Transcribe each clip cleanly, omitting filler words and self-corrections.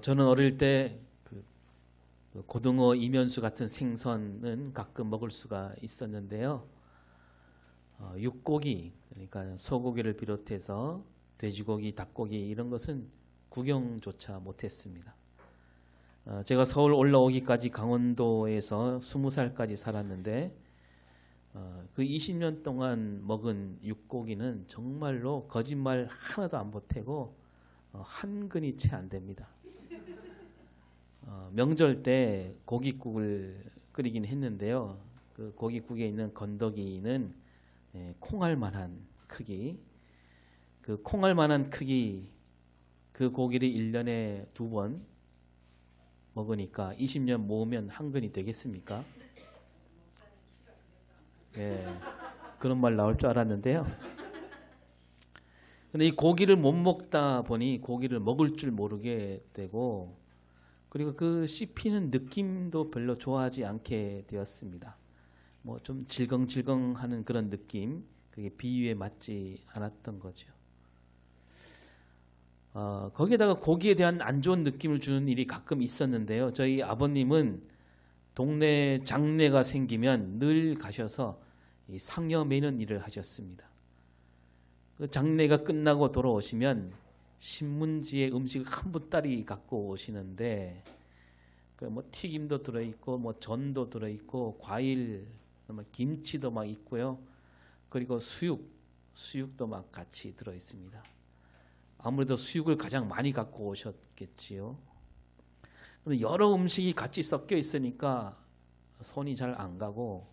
저는 어릴 때 고등어, 이면수 같은 생선은 가끔 먹을 수가 있었는데요. 육고기, 그러니까 소고기를 비롯해서 돼지고기, 닭고기 이런 것은 구경조차 못했습니다. 제가 서울 올라오기까지 강원도에서 20살까지 살았는데 그 20년 동안 먹은 육고기는 정말로 거짓말 하나도 안 보태고 한 근이 채 안 됩니다. 명절 때 고깃국을 끓이긴 했는데요. 그 고깃국에 있는 건더기는 콩알 만한 크기, 그 콩알 만한 크기 그 고기를 1년에 2번 먹으니까 20년 모으면 한 근이 되겠습니까? 네, 그런 말 나올 줄 알았는데요. 근데 이 고기를 못 먹다 보니 고기를 먹을 줄 모르게 되고, 그리고 그 씹히는 느낌도 별로 좋아하지 않게 되었습니다. 뭐 좀 질겅질겅하는 그런 느낌, 그게 비위에 맞지 않았던 거죠. 거기에다가 고기에 대한 안 좋은 느낌을 주는 일이 가끔 있었는데요. 저희 아버님은 동네 장례가 생기면 늘 가셔서 이 상여 매는 일을 하셨습니다. 그 장례가 끝나고 돌아오시면 신문지에 음식을 한 보따리 갖고 오시는데, 뭐 튀김도 들어있고 뭐 전도 들어있고 과일, 김치도 막 있고요. 그리고 수육도 막 같이 들어있습니다. 아무래도 수육을 가장 많이 갖고 오셨겠지요. 근데 여러 음식이 같이 섞여 있으니까 손이 잘 안 가고,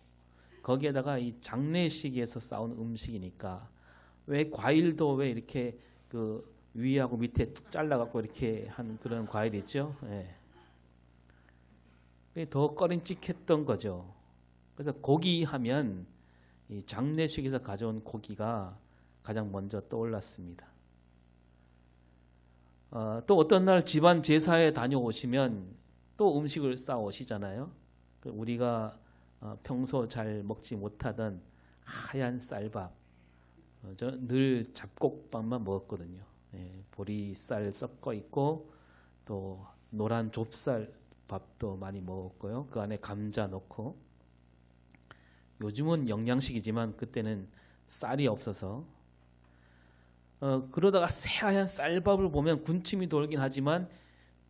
거기에다가 이 장례식에서 싸운 음식이니까 왜 과일도 왜 이렇게 그 위하고 밑에 툭 잘라갖고 이렇게 한 그런 과일 있죠. 예. 더 꺼림칙했던 거죠. 그래서 고기 하면 이 장례식에서 가져온 고기가 가장 먼저 떠올랐습니다. 또 어떤 날 집안 제사에 다녀오시면 또 음식을 싸오시잖아요. 우리가 평소 잘 먹지 못하던 하얀 쌀밥, 저는 늘 잡곡밥만 먹었거든요. 보리쌀 섞어 있고 또 노란 좁쌀 밥도 많이 먹었고요. 그 안에 감자 넣고, 요즘은 영양식이지만 그때는 쌀이 없어서 그러다가 새하얀 쌀밥을 보면 군침이 돌긴 하지만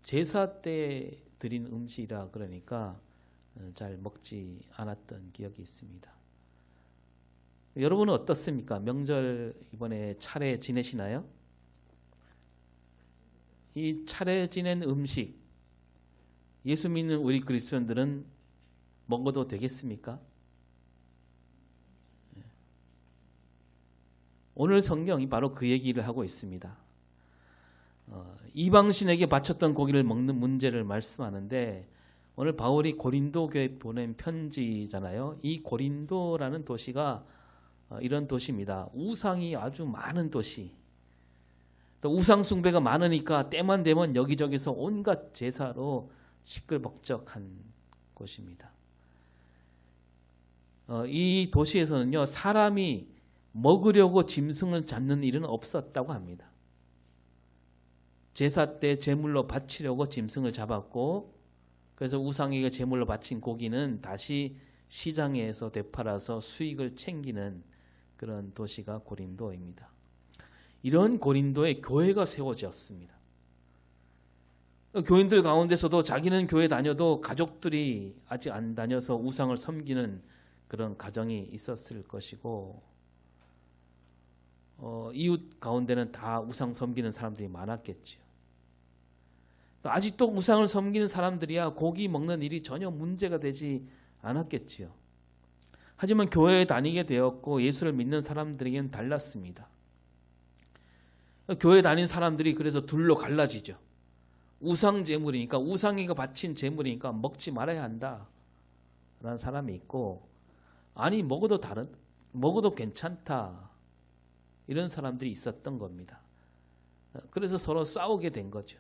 제사 때 드린 음식이라 그러니까 잘 먹지 않았던 기억이 있습니다. 여러분은 어떻습니까? 명절 이번에 차례 지내시나요? 이 차례 지낸 음식, 예수 믿는 우리 그리스도인들은 먹어도 되겠습니까? 오늘 성경이 바로 그 얘기를 하고 있습니다. 이방신에게 바쳤던 고기를 먹는 문제를 말씀하는데, 오늘 바울이 고린도 교회에 보낸 편지잖아요. 이 고린도라는 도시가 이런 도시입니다. 우상이 아주 많은 도시. 또 우상 숭배가 많으니까 때만 되면 여기저기서 온갖 제사로 시끌벅적한 곳입니다. 이 도시에서는요, 사람이 먹으려고 짐승을 잡는 일은 없었다고 합니다. 제사 때 제물로 바치려고 짐승을 잡았고, 그래서 우상에게 제물로 바친 고기는 다시 시장에서 되팔아서 수익을 챙기는 그런 도시가 고린도입니다. 이런 고린도에 교회가 세워졌습니다. 교인들 가운데서도 자기는 교회 다녀도 가족들이 아직 안 다녀서 우상을 섬기는 그런 가정이 있었을 것이고, 이웃 가운데는 다 우상 섬기는 사람들이 많았겠죠. 아직도 우상을 섬기는 사람들이야 고기 먹는 일이 전혀 문제가 되지 않았겠지요. 하지만 교회에 다니게 되었고 예수를 믿는 사람들에게는 달랐습니다. 교회 다닌 사람들이 그래서 둘로 갈라지죠. 우상 제물이니까, 우상에게 바친 제물이니까 먹지 말아야 한다 라는 사람이 있고, 아니 먹어도 괜찮다 이런 사람들이 있었던 겁니다. 그래서 서로 싸우게 된 거죠.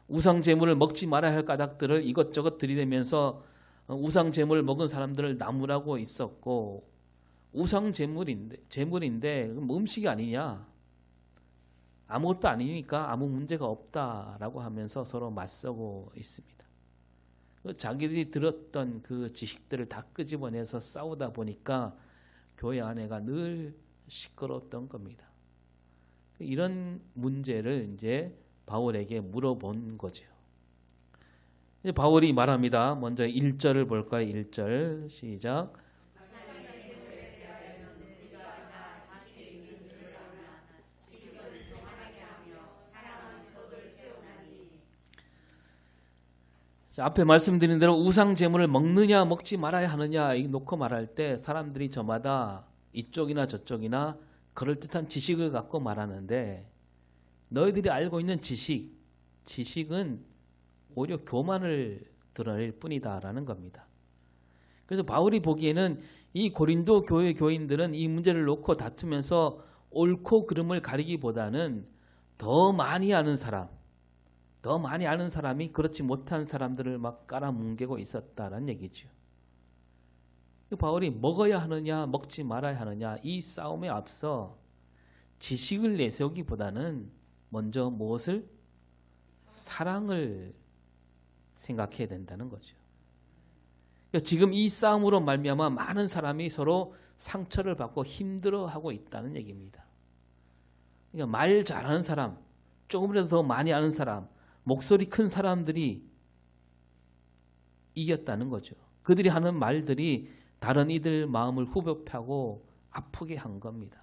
우상 제물을 먹지 말아야 할 까닭들을 이것저것 들이대면서 우상 제물을 먹은 사람들을 나무라고 있었고, 우상 제물인데 음식이 아니냐, 아무것도 아니니까 아무 문제가 없다라고 하면서 서로 맞서고 있습니다. 자기들이 들었던 그 지식들을 다 끄집어내서 싸우다 보니까 교회 안에가 늘 시끄러웠던 겁니다. 이런 문제를 이제 바울에게 물어본 거죠. 이제 바울이 말합니다. 먼저 1절을 볼까요? 1절 시작. 자, 앞에 말씀드린 대로 우상 제물을 먹느냐 먹지 말아야 하느냐 놓고 말할 때 사람들이 저마다 이쪽이나 저쪽이나 그럴듯한 지식을 갖고 말하는데 너희들이 알고 있는 지식은 오히려 교만을 드러낼 뿐이다라는 겁니다. 그래서 바울이 보기에는 이 고린도 교회 교인들은 이 문제를 놓고 다투면서 옳고 그름을 가리기보다는 더 많이 아는 사람이 그렇지 못한 사람들을 막 깔아뭉개고 있었다는 얘기죠. 바울이 먹어야 하느냐 먹지 말아야 하느냐 이 싸움에 앞서 지식을 내세우기보다는 먼저 무엇을? 사랑을 생각해야 된다는 거죠. 그러니까 지금 이 싸움으로 말미암아 많은 사람이 서로 상처를 받고 힘들어하고 있다는 얘기입니다. 그러니까 말 잘하는 사람, 조금이라도 더 많이 아는 사람, 목소리 큰 사람들이 이겼다는 거죠. 그들이 하는 말들이 다른 이들 마음을 후벼파고 아프게 한 겁니다.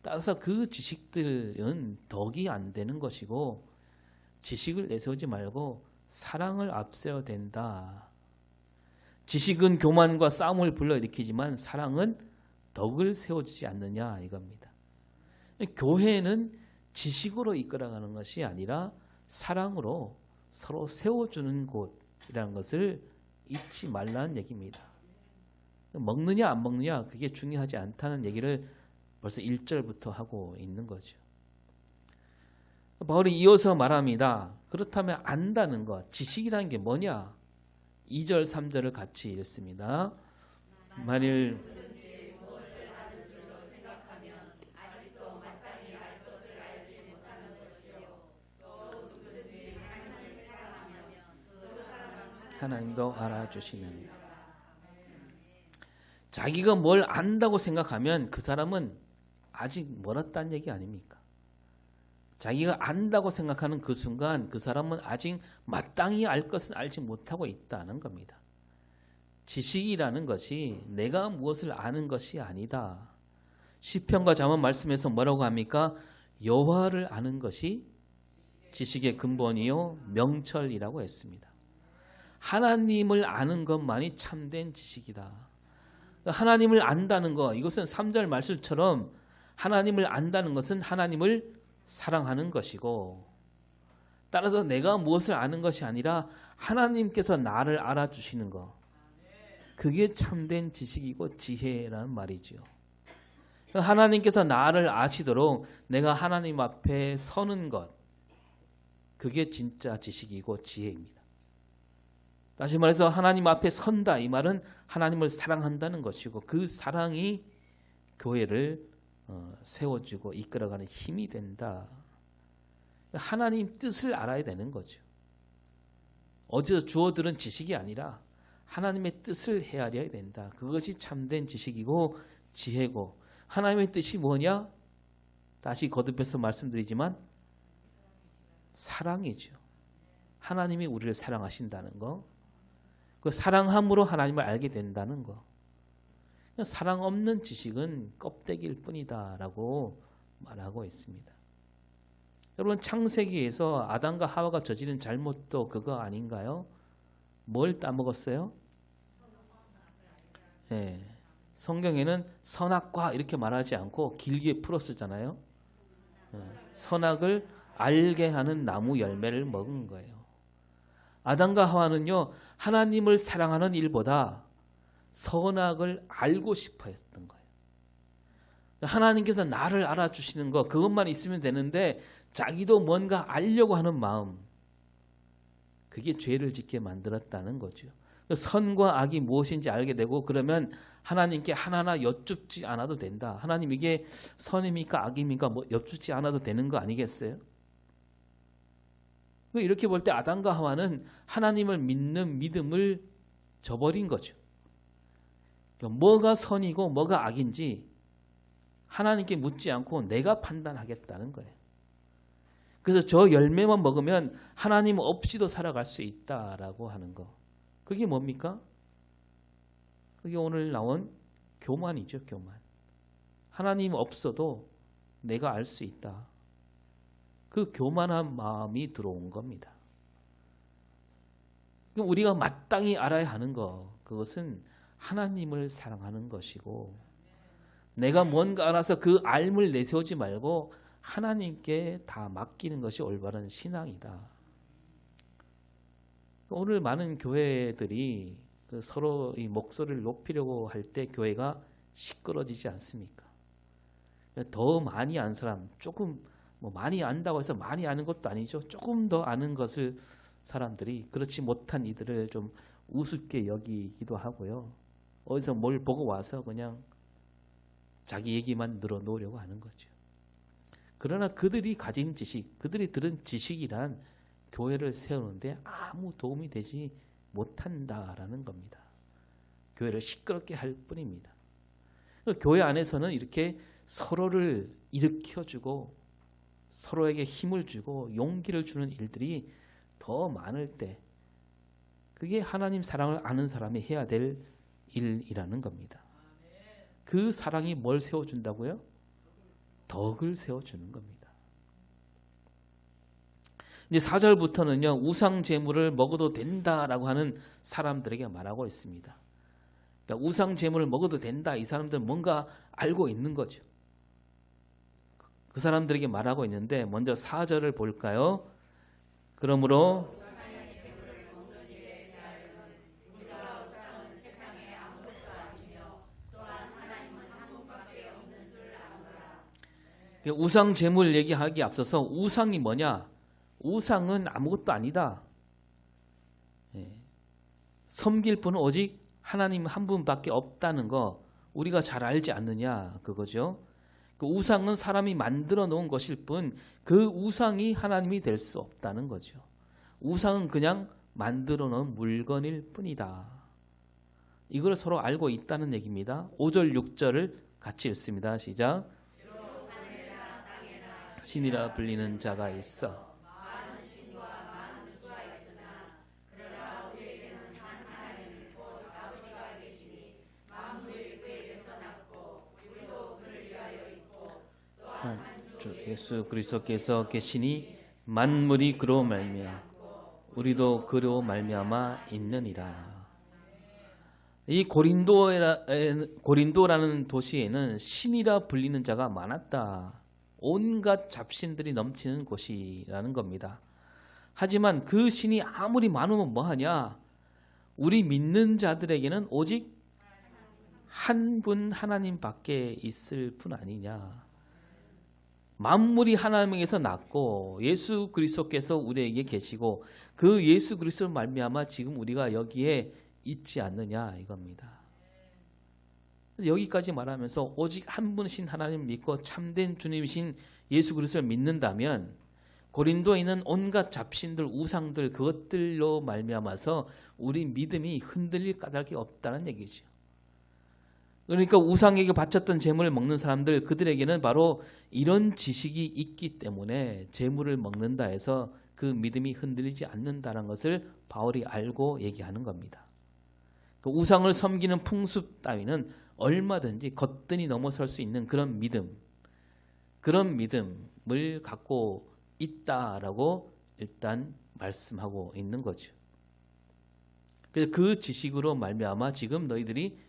따라서 그 지식들은 덕이 안 되는 것이고 지식을 내세우지 말고 사랑을 앞세워야 된다. 지식은 교만과 싸움을 불러일으키지만 사랑은 덕을 세워주지 않느냐 이겁니다. 교회는 지식으로 이끌어가는 것이 아니라 사랑으로 서로 세워주는 곳이라는 것을 잊지 말라는 얘기입니다. 먹느냐 안 먹느냐 그게 중요하지 않다는 얘기를 벌써 1절부터 하고 있는 거죠. 바울이 이어서 말합니다. 그렇다면 안다는 것, 지식이라는 게 뭐냐? 2절, 3절을 같이 읽습니다. 만일 하나님도 알아주시느니라. 자기가 뭘 안다고 생각하면 그 사람은 아직 멀었다는 얘기 아닙니까? 자기가 안다고 생각하는 그 순간 그 사람은 아직 마땅히 알 것은 알지 못하고 있다는 겁니다. 지식이라는 것이 내가 무엇을 아는 것이 아니다. 시편과 잠언 말씀에서 뭐라고 합니까? 여호와를 아는 것이 지식의 근본이요 명철이라고 했습니다. 하나님을 아는 것만이 참된 지식이다. 하나님을 안다는 것, 이것은 3절 말씀처럼 하나님을 안다는 것은 하나님을 사랑하는 것이고 따라서 내가 무엇을 아는 것이 아니라 하나님께서 나를 알아주시는 것, 그게 참된 지식이고 지혜라는 말이죠. 하나님께서 나를 아시도록 내가 하나님 앞에 서는 것, 그게 진짜 지식이고 지혜입니다. 다시 말해서 하나님 앞에 선다, 이 말은 하나님을 사랑한다는 것이고 그 사랑이 교회를 세워주고 이끌어가는 힘이 된다. 하나님 뜻을 알아야 되는 거죠. 어디서 주워들은 지식이 아니라 하나님의 뜻을 헤아려야 된다. 그것이 참된 지식이고 지혜고, 하나님의 뜻이 뭐냐? 다시 거듭해서 말씀드리지만 사랑이죠. 하나님이 우리를 사랑하신다는 거, 그 사랑함으로 하나님을 알게 된다는 거. 사랑 없는 지식은 껍데기일 뿐이다 라고 말하고 있습니다. 여러분, 창세기에서 아담과 하와가 저지른 잘못도 그거 아닌가요? 뭘 따먹었어요? 네, 성경에는 선악과 이렇게 말하지 않고 길게 풀었잖아요. 선악을 알게 하는 나무 열매를 먹은 거예요. 아담과 하와는요, 하나님을 사랑하는 일보다 선악을 알고 싶어 했던 거예요. 하나님께서 나를 알아주시는 것, 그것만 있으면 되는데 자기도 뭔가 알려고 하는 마음, 그게 죄를 짓게 만들었다는 거죠. 그 선과 악이 무엇인지 알게 되고 그러면 하나님께 하나하나 여쭙지 않아도 된다. 하나님 이게 선입니까 악입니까 뭐 여쭙지 않아도 되는 거 아니겠어요? 이렇게 볼 때 아담과 하와는 하나님을 믿는 믿음을 저버린 거죠. 그러니까 뭐가 선이고 뭐가 악인지 하나님께 묻지 않고 내가 판단하겠다는 거예요. 그래서 저 열매만 먹으면 하나님 없이도 살아갈 수 있다라고 하는 거. 그게 뭡니까? 그게 오늘 나온 교만이죠. 교만. 하나님 없어도 내가 알 수 있다. 그 교만한 마음이 들어온 겁니다. 우리가 마땅히 알아야 하는 거, 그것은 하나님을 사랑하는 것이고 내가 뭔가 알아서 그 알을 내세우지 말고 하나님께 다 맡기는 것이 올바른 신앙이다. 오늘 많은 교회들이 서로 이 목소리를 높이려고 할 때 교회가 시끄러지지 않습니까? 더 많이 안 사람, 조금 많이 안다고 해서 많이 아는 것도 아니죠. 조금 더 아는 것을 사람들이 그렇지 못한 이들을 좀 우습게 여기기도 하고요. 어디서 뭘 보고 와서 그냥 자기 얘기만 늘어놓으려고 하는 거죠. 그러나 그들이 가진 지식, 그들이 들은 지식이란 교회를 세우는데 아무 도움이 되지 못한다라는 겁니다. 교회를 시끄럽게 할 뿐입니다. 교회 안에서는 이렇게 서로를 일으켜주고 서로에게 힘을 주고 용기를 주는 일들이 더 많을 때 그게 하나님 사랑을 아는 사람이 해야 될 일이라는 겁니다. 그 사랑이 뭘 세워준다고요? 덕을 세워주는 겁니다. 이제 4절부터는요, 우상 제물을 먹어도 된다라고 하는 사람들에게 말하고 있습니다. 그러니까 우상 제물을 먹어도 된다. 이 사람들은 뭔가 알고 있는 거죠. 그 사람들에게 말하고 있는데 먼저 4절을 볼까요? 그러므로 우상 제물 얘기하기 앞서서 우상이 뭐냐? 우상은 아무것도 아니다. 섬길 분은 오직 하나님 한 분밖에 없다는 거 우리가 잘 알지 않느냐 그거죠. 그 우상은 사람이 만들어 놓은 것일 뿐 그 우상이 하나님이 될 수 없다는 거죠. 우상은 그냥 만들어 놓은 물건일 뿐이다. 이걸 서로 알고 있다는 얘기입니다. 5절 6절을 같이 읽습니다. 시작. 신이라 불리는 자가 있어. 주 예수 그리스도께서 계시니 만물이 그로 말미암아 우리도 그로 말미암아 있느니라. 이 고린도라는 도시에는 신이라 불리는 자가 많았다. 온갖 잡신들이 넘치는 곳이라는 겁니다. 하지만 그 신이 아무리 많으면 뭐하냐? 우리 믿는 자들에게는 오직 한 분 하나님밖에 있을 뿐 아니냐. 만물이 하나님에게서 났고 예수 그리스도께서 우리에게 계시고 그 예수 그리스도를 말미암아 지금 우리가 여기에 있지 않느냐 이겁니다. 여기까지 말하면서 오직 한 분이신 하나님 믿고 참된 주님이신 예수 그리스도를 믿는다면 고린도에 있는 온갖 잡신들 우상들 그것들로 말미암아서 우리 믿음이 흔들릴 까닭이 없다는 얘기죠. 그러니까 우상에게 바쳤던 제물을 먹는 사람들 그들에게는 바로 이런 지식이 있기 때문에 제물을 먹는다 해서 그 믿음이 흔들리지 않는다는 것을 바울이 알고 얘기하는 겁니다. 그 우상을 섬기는 풍습 따위는 얼마든지 거뜬히 넘어설 수 있는 그런 믿음을 갖고 있다라고 일단 말씀하고 있는 거죠. 그래서 그 지식으로 말미암아 지금 너희들이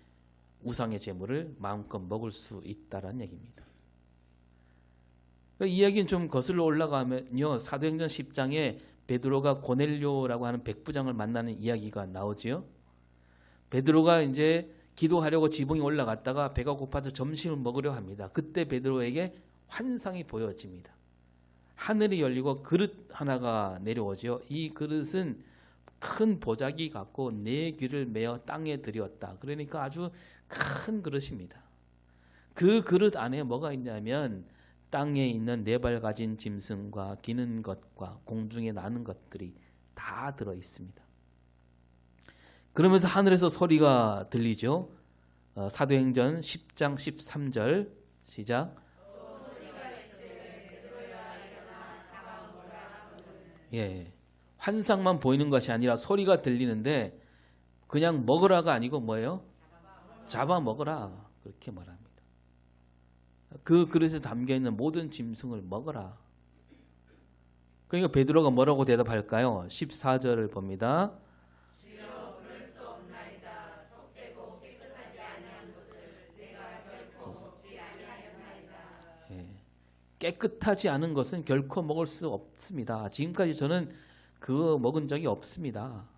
우상의 제물을 마음껏 먹을 수 있다라는 얘기입니다. 이 이야기는 좀 거슬러 올라가면요, 사도행전 10장에 베드로가 고넬료라고 하는 백부장을 만나는 이야기가 나오지요. 베드로가 이제 기도하려고 지붕에 올라갔다가 배가 고파서 점심을 먹으려 합니다. 그때 베드로에게 환상이 보여집니다. 하늘이 열리고 그릇 하나가 내려오죠. 이 그릇은 큰 보자기 갖고 네 귀를 메어 땅에 들였다. 그러니까 아주 큰 그릇입니다. 그 그릇 안에 뭐가 있냐면 땅에 있는 네 발 가진 짐승과 기는 것과 공중에 나는 것들이 다 들어 있습니다. 그러면서 하늘에서 소리가 들리죠. 사도행전 10장 13절 시작. 예, 환상만 보이는 것이 아니라 소리가 들리는데 그냥 먹으라가 아니고 뭐예요? 잡아 먹으라 그렇게 말합니다. 그 그릇에 담겨있는 모든 짐승을 먹어라. 그러니까 베드로가 뭐라고 대답할까요? 14절을 봅니다. 깨끗하지 않은 것은 결코 먹을 수 없습니다. 지금까지 저는 그거 먹은 적이 없습니다.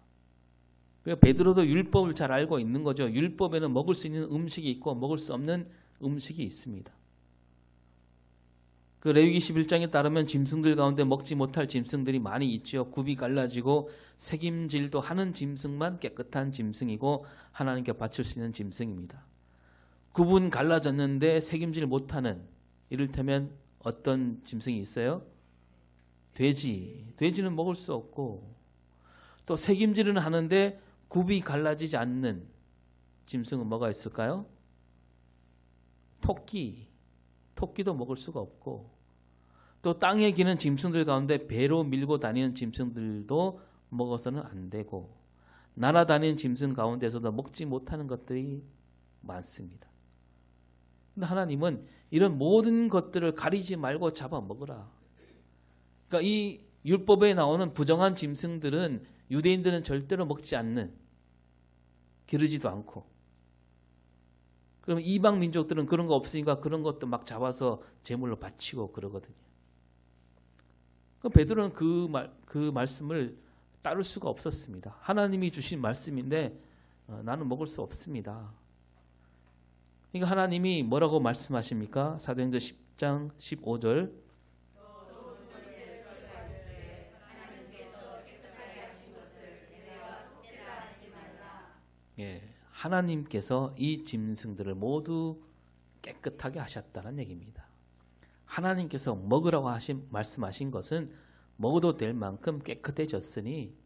베드로도 율법을 잘 알고 있는 거죠. 율법에는 먹을 수 있는 음식이 있고 먹을 수 없는 음식이 있습니다. 그 레위기 11장에 따르면 짐승들 가운데 먹지 못할 짐승들이 많이 있죠. 굽이 갈라지고 새김질도 하는 짐승만 깨끗한 짐승이고 하나님께 바칠 수 있는 짐승입니다. 굽은 갈라졌는데 새김질 못하는, 이를테면 어떤 짐승이 있어요? 돼지. 돼지는 먹을 수 없고, 또 새김질은 하는데 굽이 갈라지지 않는 짐승은 뭐가 있을까요? 토끼. 토끼도 먹을 수가 없고, 또 땅에 기는 짐승들 가운데 배로 밀고 다니는 짐승들도 먹어서는 안 되고, 날아다니는 짐승 가운데서도 먹지 못하는 것들이 많습니다. 근데 하나님은 이런 모든 것들을 가리지 말고 잡아먹으라. 그러니까 이 율법에 나오는 부정한 짐승들은 유대인들은 절대로 먹지 않는, 기르지도 않고, 그러면 이방 민족들은 그런 거 없으니까 그런 것도 막 잡아서 제물로 바치고 그러거든요. 베드로는 그 말씀을 따를 수가 없었습니다. 하나님이 주신 말씀인데 나는 먹을 수 없습니다. 그러니까 하나님이 뭐라고 말씀하십니까? 사도행전 10장 15절. 예, 하나님께서 이 짐승들을 모두 깨끗하게 하셨다는 얘기입니다. 하나님께서 먹으라고 말씀하신 것은 먹어도 될 만큼 깨끗해졌으니,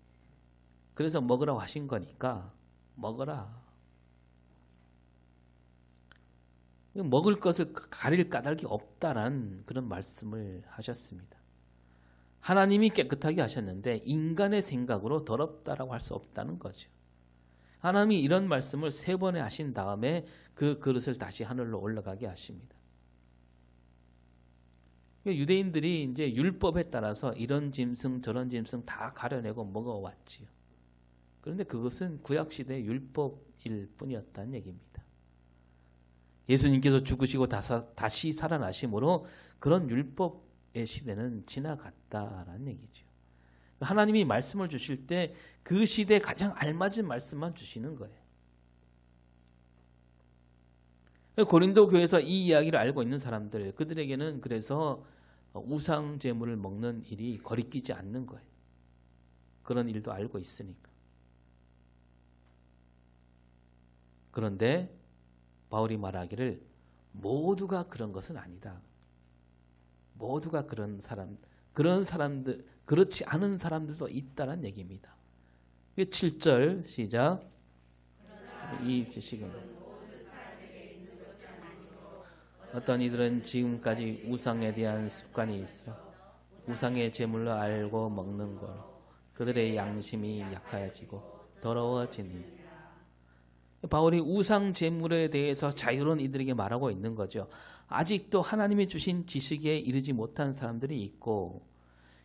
그래서 먹으라고 하신 거니까 먹어라. 먹을 것을 가릴 까닭이 없다라는 그런 말씀을 하셨습니다. 하나님이 깨끗하게 하셨는데 인간의 생각으로 더럽다라고 할 수 없다는 거죠. 하나님이 이런 말씀을 3번에 하신 다음에 그 그릇을 다시 하늘로 올라가게 하십니다. 유대인들이 이제 율법에 따라서 이런 짐승 저런 짐승 다 가려내고 먹어왔지요. 그런데 그것은 구약시대의 율법일 뿐이었다는 얘기입니다. 예수님께서 죽으시고 다시 살아나심으로 그런 율법의 시대는 지나갔다라는 얘기죠. 하나님이 말씀을 주실 때 그 시대에 가장 알맞은 말씀만 주시는 거예요. 고린도 교회에서 이 이야기를 알고 있는 사람들, 그들에게는 그래서 우상 제물을 먹는 일이 거리끼지 않는 거예요. 그런 일도 알고 있으니까. 그런데 바울이 말하기를 모두가 그런 것은 아니다. 모두가 그런 사람들, 그렇지 않은 사람들도 있다는 얘기입니다. 7절 시작. 이 지식은 어떤 이들은 지금까지 우상에 대한 습관이 있어 우상의 제물로 알고 먹는 거로 그들의 양심이 약해지고 더러워지니. 바울이 우상 제물에 대해서 자유로운 이들에게 말하고 있는 거죠. 아직도 하나님이 주신 지식에 이르지 못한 사람들이 있고,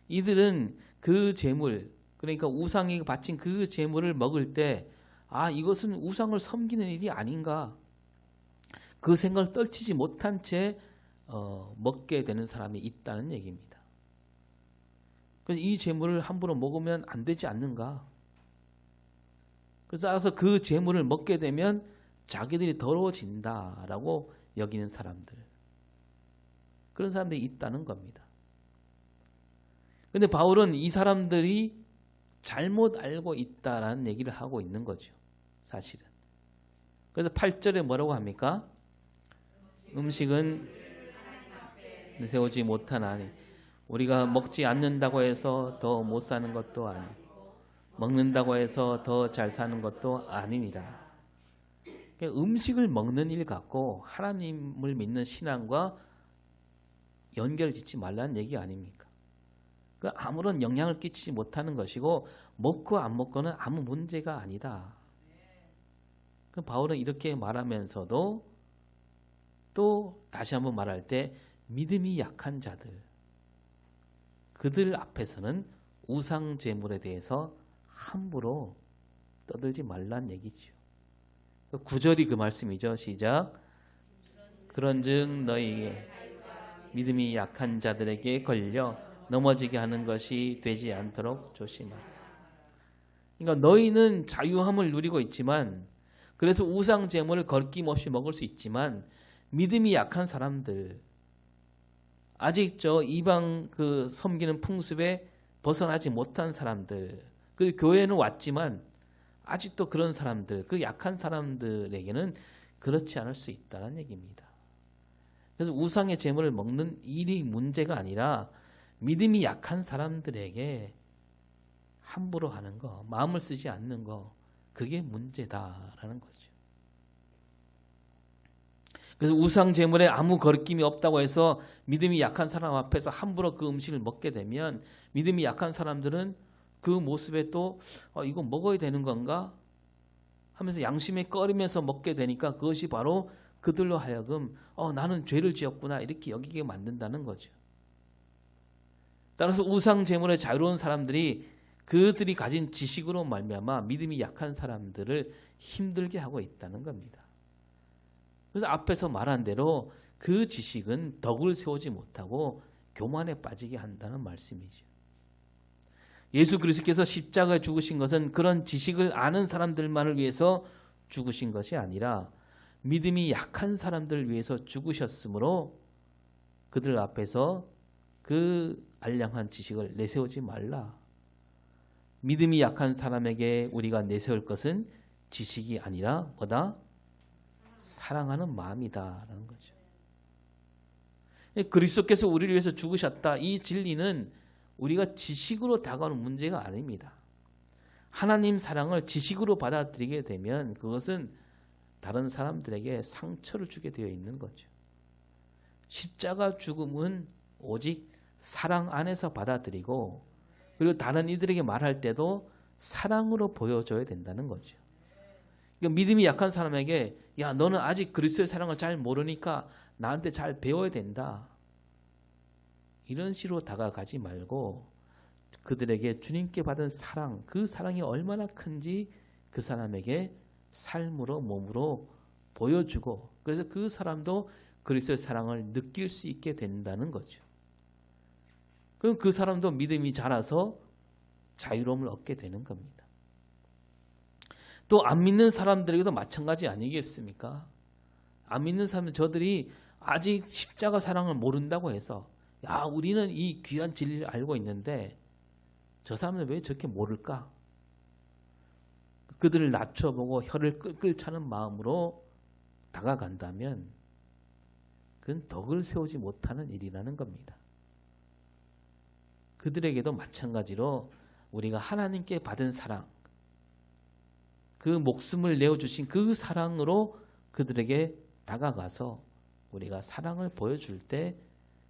이들은 그 제물, 그러니까 우상이 바친 그 제물을 먹을 때 이것은 우상을 섬기는 일이 아닌가, 그 생각을 떨치지 못한 채 먹게 되는 사람이 있다는 얘기입니다. 그래서 이 제물을 함부로 먹으면 안 되지 않는가. 그래서 따라서 그 제물을 먹게 되면 자기들이 더러워진다라고 여기는 사람들, 그런 사람들이 있다는 겁니다. 그런데 바울은 이 사람들이 잘못 알고 있다라는 얘기를 하고 있는 거죠. 사실은. 그래서 8절에 뭐라고 합니까? 음식은 내세우지 못하나니 우리가 먹지 않는다고 해서 더 못 사는 것도 아니고 먹는다고 해서 더 잘 사는 것도 아니니라. 음식을 먹는 일 갖고 하나님을 믿는 신앙과 연결 짓지 말라는 얘기 아닙니까? 아무런 영향을 끼치지 못하는 것이고 먹고 안 먹고는 아무 문제가 아니다. 바울은 이렇게 말하면서도 또 다시 한번 말할 때 믿음이 약한 자들, 그들 앞에서는 우상 제물에 대해서 함부로 떠들지 말란 얘기죠. 9절이 그 말씀이죠. 시작. 그런즉 너희에게 믿음이 약한 자들에게 걸려 넘어지게 하는 것이 되지 않도록 조심하라. 그러니까 너희는 자유함을 누리고 있지만, 그래서 우상 제물을 거침없이 먹을 수 있지만, 믿음이 약한 사람들, 아직 이방 섬기는 풍습에 벗어나지 못한 사람들, 그 교회는 왔지만 아직도 그런 사람들, 그 약한 사람들에게는 그렇지 않을 수 있다는 얘기입니다. 그래서 우상의 제물을 먹는 일이 문제가 아니라 믿음이 약한 사람들에게 함부로 하는 거, 마음을 쓰지 않는 거, 그게 문제다라는 거죠. 그래서 우상 제물에 아무 거리낌이 없다고 해서 믿음이 약한 사람 앞에서 함부로 그 음식을 먹게 되면 믿음이 약한 사람들은 그 모습에 또 이거 먹어야 되는 건가 하면서 양심에 꺼리면서 먹게 되니까 그것이 바로 그들로 하여금 나는 죄를 지었구나 이렇게 여기게 만든다는 거죠. 따라서 우상 제물에 자유로운 사람들이 그들이 가진 지식으로 말미암아 믿음이 약한 사람들을 힘들게 하고 있다는 겁니다. 그래서 앞에서 말한 대로 그 지식은 덕을 세우지 못하고 교만에 빠지게 한다는 말씀이죠. 예수 그리스도께서 십자가에 죽으신 것은 그런 지식을 아는 사람들만을 위해서 죽으신 것이 아니라 믿음이 약한 사람들을 위해서 죽으셨으므로 그들 앞에서 그 알량한 지식을 내세우지 말라. 믿음이 약한 사람에게 우리가 내세울 것은 지식이 아니라 뭐다? 사랑하는 마음이다라는 거죠. 그리스도께서 우리를 위해서 죽으셨다. 이 진리는 우리가 지식으로 다가오는 문제가 아닙니다. 하나님 사랑을 지식으로 받아들이게 되면 그것은 다른 사람들에게 상처를 주게 되어 있는 거죠. 십자가 죽음은 오직 사랑 안에서 받아들이고 그리고 다른 이들에게 말할 때도 사랑으로 보여줘야 된다는 거죠. 그러니까 믿음이 약한 사람에게 야 너는 아직 그리스도의 사랑을 잘 모르니까 나한테 잘 배워야 된다. 이런 식으로 다가가지 말고 그들에게 주님께 받은 사랑, 그 사랑이 얼마나 큰지 그 사람에게 삶으로 몸으로 보여주고 그래서 그 사람도 그리스도의 사랑을 느낄 수 있게 된다는 거죠. 그럼 그 사람도 믿음이 자라서 자유로움을 얻게 되는 겁니다. 또 안 믿는 사람들에게도 마찬가지 아니겠습니까? 안 믿는 사람들 저들이 아직 십자가 사랑을 모른다고 해서 야 우리는 이 귀한 진리를 알고 있는데 저 사람들 왜 저렇게 모를까? 그들을 낮춰보고 혀를 끌끌 차는 마음으로 다가간다면 그건 덕을 세우지 못하는 일이라는 겁니다. 그들에게도 마찬가지로 우리가 하나님께 받은 사랑, 그 목숨을 내어주신 그 사랑으로 그들에게 다가가서 우리가 사랑을 보여줄 때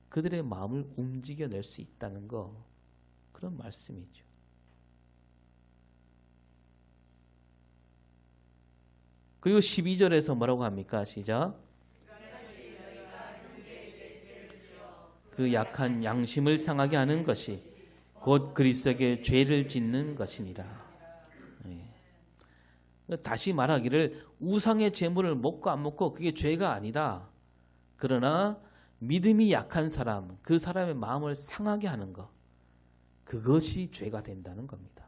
그들의 마음을 움직여낼 수 있다는 거, 그런 말씀이죠. 그리고 12절에서 뭐라고 합니까? 시작. 그 약한 양심을 상하게 하는 것이 곧 그리스도에게 죄를 짓는 것이니라. 다시 말하기를 우상의 제물을 먹고 안 먹고 그게 죄가 아니다. 그러나 믿음이 약한 사람, 그 사람의 마음을 상하게 하는 것, 그것이 죄가 된다는 겁니다.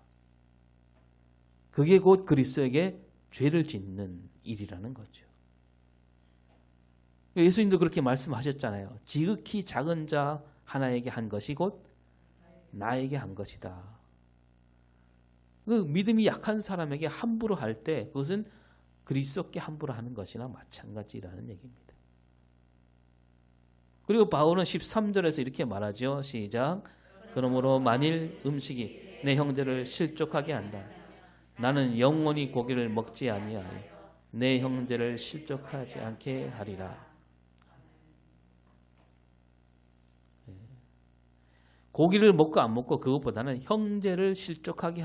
그게 곧 그리스도에게 죄를 짓는 일이라는 거죠. 예수님도 그렇게 말씀하셨잖아요. 지극히 작은 자 하나에게 한 것이 곧 나에게 한 것이다. 그 믿음이 약한 사람에게 함부로 할 때 그것은 그리스도께 함부로 하는 것이나 마찬가지라는 얘기입니다. 그리고 바울은 13절에서 이렇게 말하죠. 시작. 그러므로 만일 음식이 내 형제를 실족하게 한다. 나는 영원히 고기를 먹지 아니하여 내 형제를 실족하지 않게 하리라. 고기를 먹고 안 먹고 그것보다는 형제를 실족하게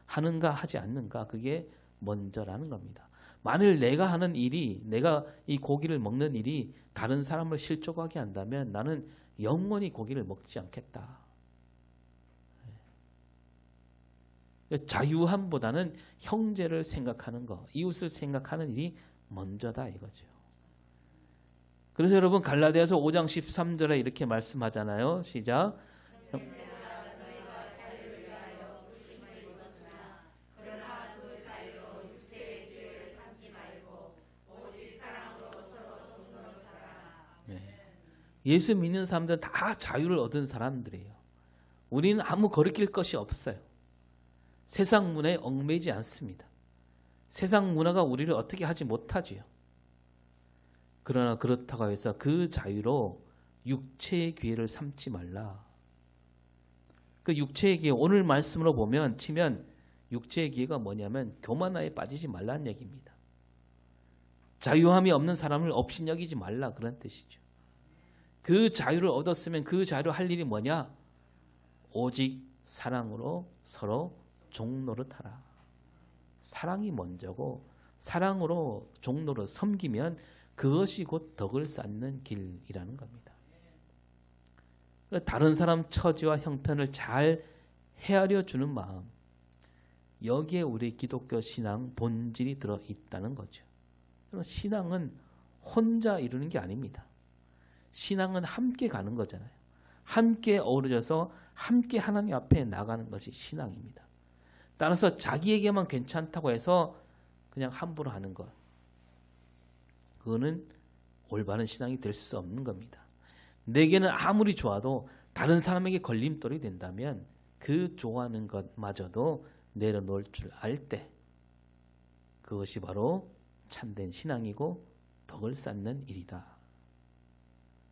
하는가 하지 않는가, 그게 먼저라는 겁니다. 만일 내가 하는 일이, 내가 이 고기를 먹는 일이 다른 사람을 실족하게 한다면 나는 영원히 고기를 먹지 않겠다. 자유함보다는 형제를 생각하는 것, 이웃을 생각하는 일이 먼저다 이거죠. 그래서 여러분 갈라디아서 5장 13절에 이렇게 말씀하잖아요. 시작. 예수 믿는 사람들은 다 자유를 얻은 사람들이에요. 우리는 아무 거리낄 것이 없어요. 세상 문화에 얽매이지 않습니다. 세상 문화가 우리를 어떻게 하지 못하지요. 그러나 그렇다고 해서 그 자유로 육체의 기회를 삼지 말라. 그 육체의 기회, 오늘 말씀으로 치면 육체의 기회가 뭐냐면 교만하에 빠지지 말라는 얘기입니다. 자유함이 없는 사람을 업신여기지 말라, 그런 뜻이죠. 그 자유를 얻었으면 그 자유로 할 일이 뭐냐? 오직 사랑으로 서로 종노릇하라. 사랑이 먼저고 사랑으로 종노릇 섬기면 그것이 곧 덕을 쌓는 길이라는 겁니다. 다른 사람 처지와 형편을 잘 헤아려 주는 마음, 여기에 우리 기독교 신앙 본질이 들어있다는 거죠. 신앙은 혼자 이루는 게 아닙니다. 신앙은 함께 가는 거잖아요. 함께 어우러져서 함께 하나님 앞에 나가는 것이 신앙입니다. 따라서 자기에게만 괜찮다고 해서 그냥 함부로 하는 것, 그거는 올바른 신앙이 될 수 없는 겁니다. 내게는 아무리 좋아도 다른 사람에게 걸림돌이 된다면 그 좋아하는 것마저도 내려놓을 줄 알 때 그것이 바로 참된 신앙이고 덕을 쌓는 일이다.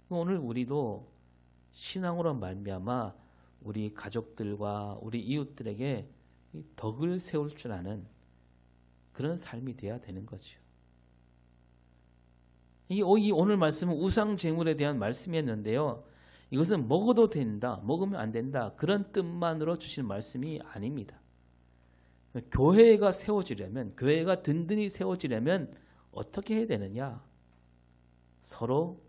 오늘 우리도 신앙으로 말미암아 우리 가족들과 우리 이웃들에게 덕을 세울 줄 아는 그런 삶이 돼야 되는 거죠. 이 오늘 말씀은 우상제물에 대한 말씀이었는데요. 이것은 먹어도 된다, 먹으면 안 된다, 그런 뜻만으로 주신 말씀이 아닙니다. 교회가 세워지려면, 교회가 든든히 세워지려면 어떻게 해야 되느냐? 서로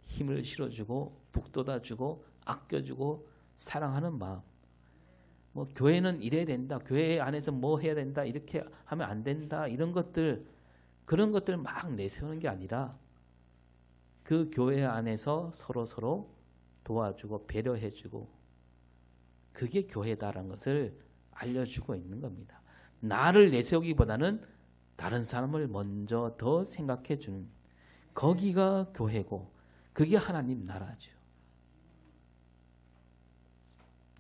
힘을 실어주고 북돋아주고 아껴주고 사랑하는 마음. 교회는 이래야 된다, 교회 안에서 뭐 해야 된다, 이렇게 하면 안 된다, 이런 것들, 그런 것들 막 내세우는 게 아니라 그 교회 안에서 서로 도와주고 배려해주고, 그게 교회다라는 것을 알려주고 있는 겁니다. 나를 내세우기보다는 다른 사람을 먼저 더 생각해 주는, 거기가 교회고 그게 하나님 나라죠.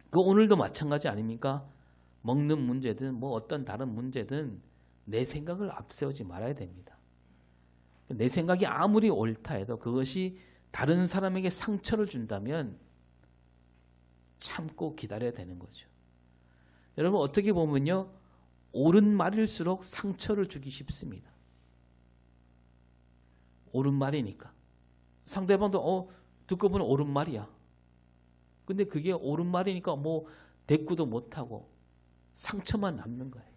그 오늘도 마찬가지 아닙니까? 먹는 문제든 뭐 어떤 다른 문제든 내 생각을 앞세우지 말아야 됩니다. 내 생각이 아무리 옳다 해도 그것이 다른 사람에게 상처를 준다면 참고 기다려야 되는 거죠. 여러분 어떻게 보면요, 옳은 말일수록 상처를 주기 쉽습니다. 옳은 말이니까 상대방도 듣고 보면 옳은 말이야. 근데 그게 옳은 말이니까 뭐 대꾸도 못하고 상처만 남는 거예요.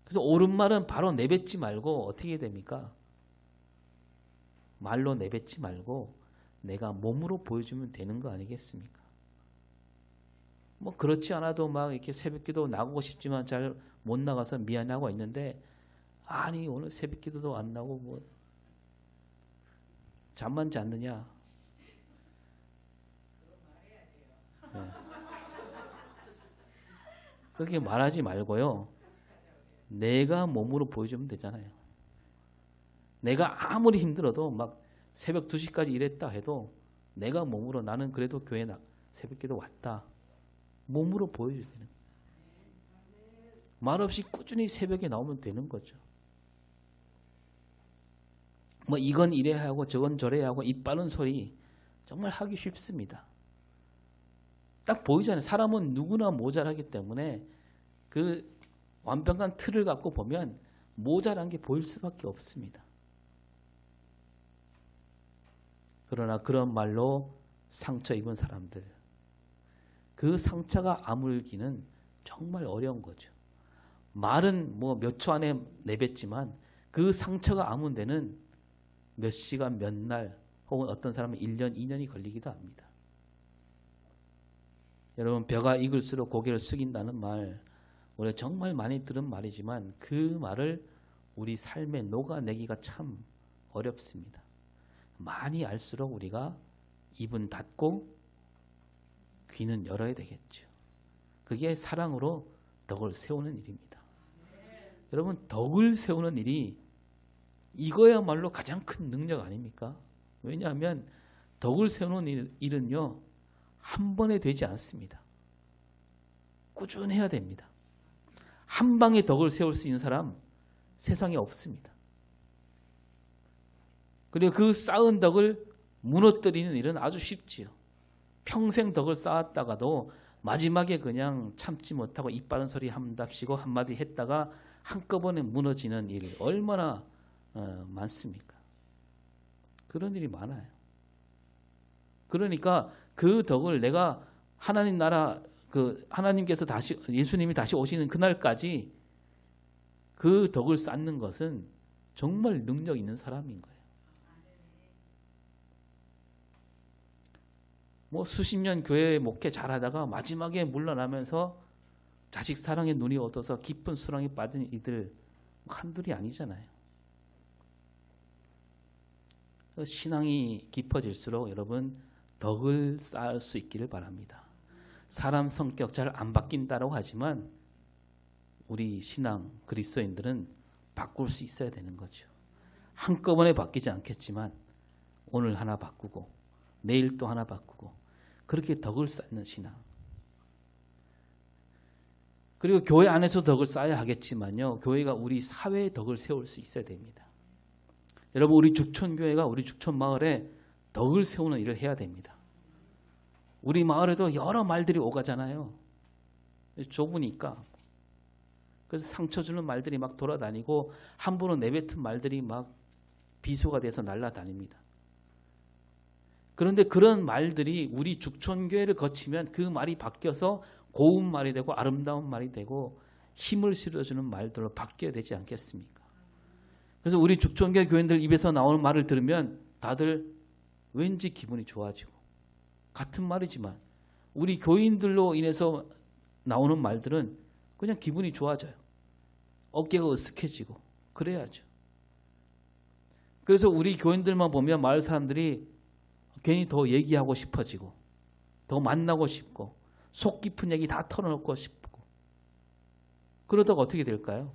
그래서 옳은 말은 바로 내뱉지 말고 어떻게 해야 됩니까? 말로 내뱉지 말고 내가 몸으로 보여주면 되는 거 아니겠습니까? 뭐 그렇지 않아도 막 이렇게 새벽기도 나가고 싶지만 잘 못 나가서 미안하고 있는데, 아니 오늘 새벽기도도 안 나고 뭐 잠만 잤느냐? 네. 그렇게 말하지 말고요, 내가 몸으로 보여주면 되잖아요. 내가 아무리 힘들어도 막 새벽 2시까지 일했다 해도 내가 몸으로 나는 그래도 교회 새벽기도 왔다. 몸으로 보여줘야 되는 거예요. 말없이 꾸준히 새벽에 나오면 되는 거죠. 뭐 이건 이래야 하고 저건 저래야 하고 입 바른 소리 정말 하기 쉽습니다. 딱 보이잖아요. 사람은 누구나 모자라기 때문에 그 완벽한 틀을 갖고 보면 모자란 게 보일 수밖에 없습니다. 그러나 그런 말로 상처 입은 사람들, 그 상처가 아물기는 정말 어려운 거죠. 말은 뭐 몇 초 안에 내뱉지만 그 상처가 아문 데는 몇 시간, 몇 날, 혹은 어떤 사람은 1년, 2년이 걸리기도 합니다. 여러분, 벼가 익을수록 고개를 숙인다는 말, 우리가 정말 많이 들은 말이지만 그 말을 우리 삶에 녹아내기가 참 어렵습니다. 많이 알수록 우리가 입은 닫고 귀는 열어야 되겠죠. 그게 사랑으로 덕을 세우는 일입니다. 여러분, 덕을 세우는 일이 이거야말로 가장 큰 능력 아닙니까? 왜냐하면 덕을 세우는 일은요, 한 번에 되지 않습니다. 꾸준해야 됩니다. 한 방에 덕을 세울 수 있는 사람 세상에 없습니다. 그리고 그 쌓은 덕을 무너뜨리는 일은 아주 쉽지요. 평생 덕을 쌓았다가도 마지막에 그냥 참지 못하고 입 바른 소리 한답시고 한마디 했다가 한꺼번에 무너지는 일 얼마나 많습니까? 그런 일이 많아요. 그러니까 그 덕을 내가 하나님 나라, 하나님께서 예수님이 다시 오시는 그날까지 그 덕을 쌓는 것은 정말 능력 있는 사람인 거예요. 뭐 수십 년 교회 목회 잘하다가 마지막에 물러나면서 자식 사랑에 눈이 어두워서 깊은 수렁에 빠진 이들 한둘이 아니잖아요. 신앙이 깊어질수록 여러분 덕을 쌓을 수 있기를 바랍니다. 사람 성격 잘 안 바뀐다고 하지만 우리 신앙 그리스도인들은 바꿀 수 있어야 되는 거죠. 한꺼번에 바뀌지 않겠지만 오늘 하나 바꾸고 내일 또 하나 바꾸고 그렇게 덕을 쌓는 신앙. 그리고 교회 안에서 덕을 쌓아야 하겠지만요, 교회가 우리 사회의 덕을 세울 수 있어야 됩니다. 여러분, 우리 죽촌교회가 우리 죽촌마을에 덕을 세우는 일을 해야 됩니다. 우리 마을에도 여러 말들이 오가잖아요. 좁으니까. 그래서 상처 주는 말들이 막 돌아다니고 함부로 내뱉은 말들이 막 비수가 돼서 날아다닙니다. 그런데 그런 말들이 우리 죽촌교회를 거치면 그 말이 바뀌어서 고운 말이 되고 아름다운 말이 되고 힘을 실어주는 말들로 바뀌어야 되지 않겠습니까? 그래서 우리 죽촌교회 교인들 입에서 나오는 말을 들으면 다들 왠지 기분이 좋아지고, 같은 말이지만 우리 교인들로 인해서 나오는 말들은 그냥 기분이 좋아져요. 어깨가 으쓱해지고 그래야죠. 그래서 우리 교인들만 보면 마을 사람들이 괜히 더 얘기하고 싶어지고 더 만나고 싶고 속 깊은 얘기 다 털어놓고 싶고, 그러다가 어떻게 될까요?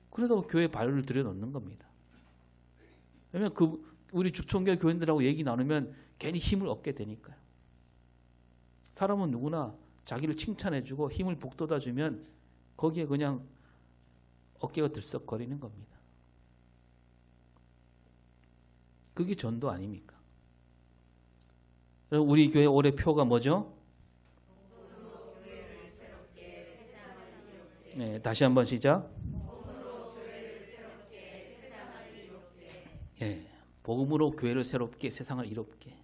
그러다가 교회에 발을 들여놓는 겁니다. 왜냐하면 우리 죽촌교회 교인들하고 얘기 나누면 괜히 힘을 얻게 되니까요. 사람은 누구나 자기를 칭찬해주고 힘을 북돋아주면 거기에 그냥 어깨가 들썩거리는 겁니다. 그게 전도 아닙니까? 우리 교회 올해 표가 뭐죠? 네, 다시 한번 시작. 예, 복음으로 교회를 새롭게, 세상을 이롭게.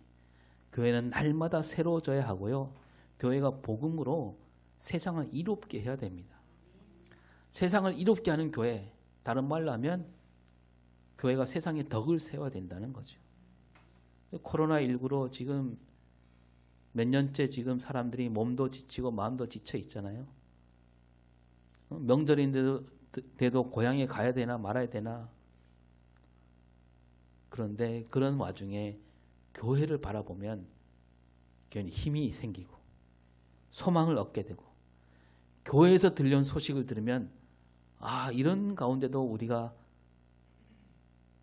교회는 날마다 새로워져야 하고요. 교회가 복음으로 세상을 이롭게 해야 됩니다. 세상을 이롭게 하는 교회, 다른 말로 하면 교회가 세상에 덕을 세워야 된다는 거죠. 코로나19로 지금 몇 년째 지금 사람들이 몸도 지치고 마음도 지쳐 있잖아요. 명절인데도 고향에 가야 되나 말아야 되나. 그런데 그런 와중에 교회를 바라보면 괜히 힘이 생기고 소망을 얻게 되고, 교회에서 들려온 소식을 들으면 아, 이런 가운데도 우리가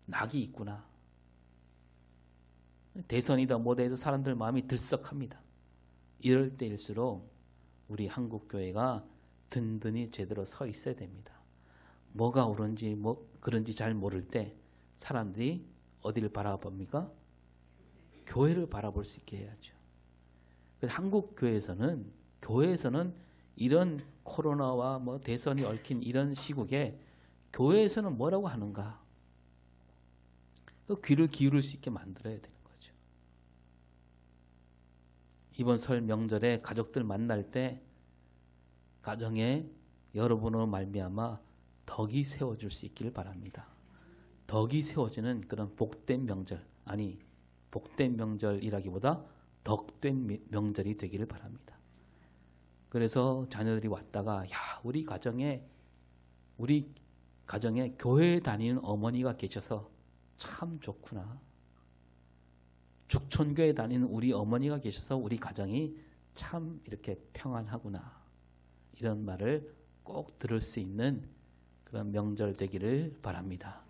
낙이 있구나. 대선이다 뭐다 해서 사람들 마음이 들썩합니다. 이럴 때일수록 우리 한국 교회가 든든히 제대로 서 있어야 됩니다. 뭐가 옳은지 뭐 그런지 잘 모를 때 사람들이 어디를 바라봅니까? 교회를 바라볼 수 있게 해야죠. 그래서 한국 교회에서는 이런 코로나와 뭐 대선이 얽힌 이런 시국에 교회에서는 뭐라고 하는가? 그 귀를 기울일 수 있게 만들어야 되는 거죠. 이번 설 명절에 가족들 만날 때 가정에 여러분으로 말미암아 덕이 세워질 수 있기를 바랍니다. 덕이 세워지는 그런 복된 명절, 아니 복된 명절이라기보다 덕된 명절이 되기를 바랍니다. 그래서 자녀들이 왔다가 우리 가정에 교회에 다니는 어머니가 계셔서 참 좋구나. 죽촌교회 다니는 우리 어머니가 계셔서 우리 가정이 참 이렇게 평안하구나. 이런 말을 꼭 들을 수 있는 그런 명절 되기를 바랍니다.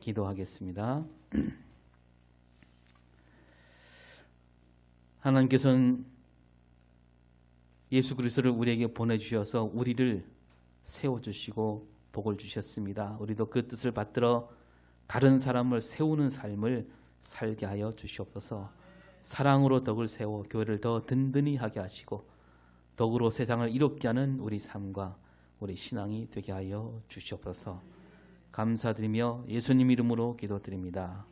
기도하겠습니다. 하나님께서는 예수 그리스도를 우리에게 보내주셔서 우리를 세워주시고 복을 주셨습니다. 우리도 그 뜻을 받들어 다른 사람을 세우는 삶을 살게 하여 주시옵소서. 사랑으로 덕을 세워 교회를 더 든든히 하게 하시고 덕으로 세상을 이롭게 하는 우리 삶과 우리 신앙이 되게 하여 주시옵소서. 감사드리며 예수님 이름으로 기도드립니다.